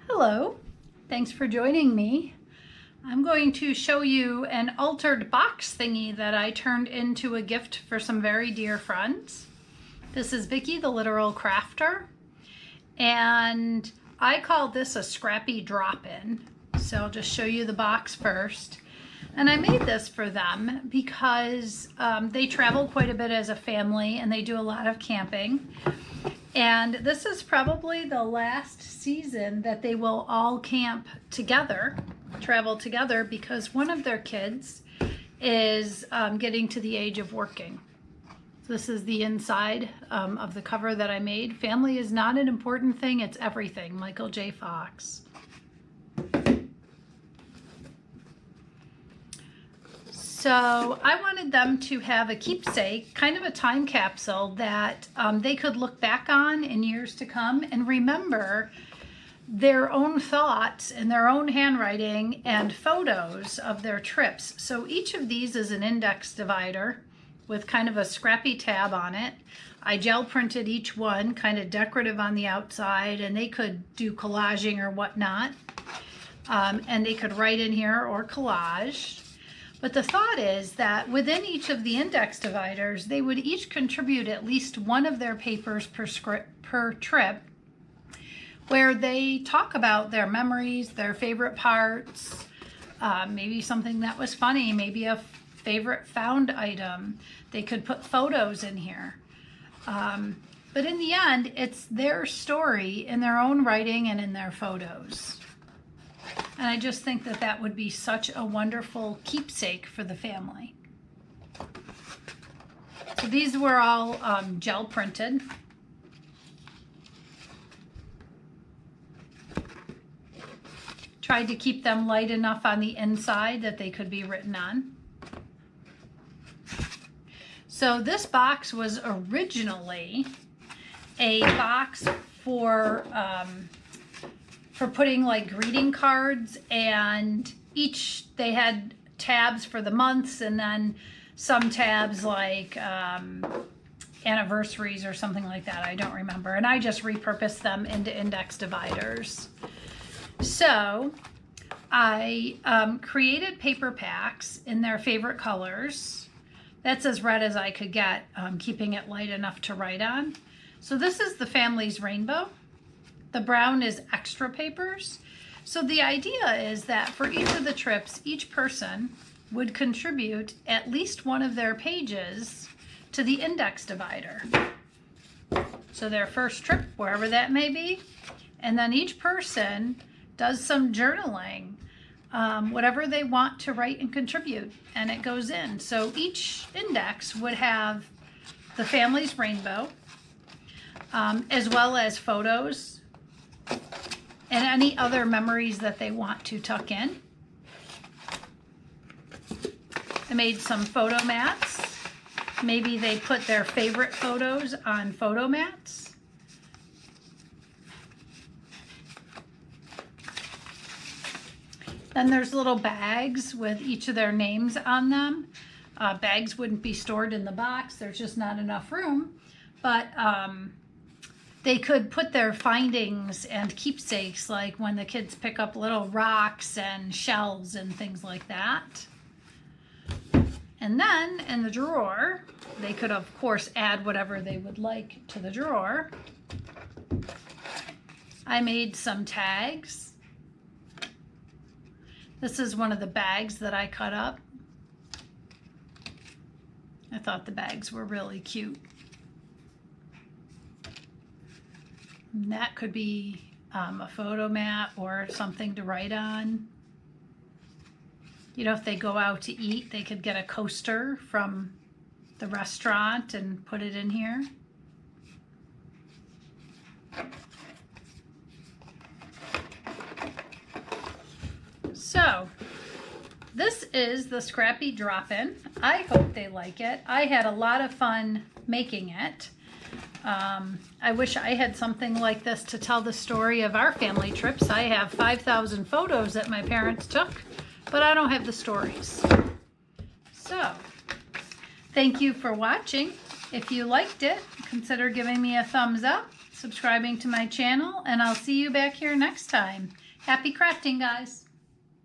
Hello, thanks for joining me. I'm going to show you an altered box thingy that I turned into a gift for some very dear friends. This is Vicky, the literal crafter, and I call this a scrappy drop-in. So I'll just show you the box first. And I made this for them because they travel quite a bit as a family and they do a lot of camping. And this is probably the last season that they will all camp together, travel together, because one of their kids is getting to the age of working. So this is the inside of the cover that I made. Family is not an important thing, it's everything. Michael J. Fox. So I wanted them to have a keepsake, kind of a time capsule that they could look back on in years to come and remember their own thoughts in their own handwriting and photos of their trips. So each of these is an index divider with kind of a scrappy tab on it. I gel printed each one, kind of decorative on the outside, and they could do collaging or whatnot. And they could write in here or collage. But the thought is that within each of the index dividers, they would each contribute at least one of their papers per trip, where they talk about their memories, their favorite parts, maybe something that was funny, maybe a favorite found item. They could put photos in here. But in the end, it's their story in their own writing and in their photos. And I just think that that would be such a wonderful keepsake for the family. So these were all gel printed. Tried to keep them light enough on the inside that they could be written on. So this box was originally a box for putting like greeting cards, and they had tabs for the months and then some tabs like anniversaries or something like that. I don't remember. And I just repurposed them into index dividers. So I created paper packs in their favorite colors. That's as red as I could get, keeping it light enough to write on. So this is the family's rainbow. The brown is extra papers. So the idea is that for each of the trips, each person would contribute at least one of their pages to the index divider. So their first trip, wherever that may be, and then each person does some journaling, whatever they want to write and contribute, and it goes in. So each index would have the family's rainbow, as well as photos, and any other memories that they want to tuck in. I made some photo mats. Maybe they put their favorite photos on photo mats. Then there's little bags with each of their names on them. Bags wouldn't be stored in the box. There's just not enough room. But they could put their findings and keepsakes, like when the kids pick up little rocks and shells and things like that. And then in the drawer, they could of course add whatever they would like to the drawer. I made some tags. This is one of the bags that I cut up. I thought the bags were really cute. And that could be a photo mat or something to write on. You know, if they go out to eat, they could get a coaster from the restaurant and put it in here. So this is the Scrappy Drop-In. I hope they like it. I had a lot of fun making it. I wish I had something like this to tell the story of our family trips. I have 5,000 photos that my parents took, but I don't have the stories. So, thank you for watching. If you liked it, consider giving me a thumbs up, subscribing to my channel, and I'll see you back here next time. Happy crafting, guys!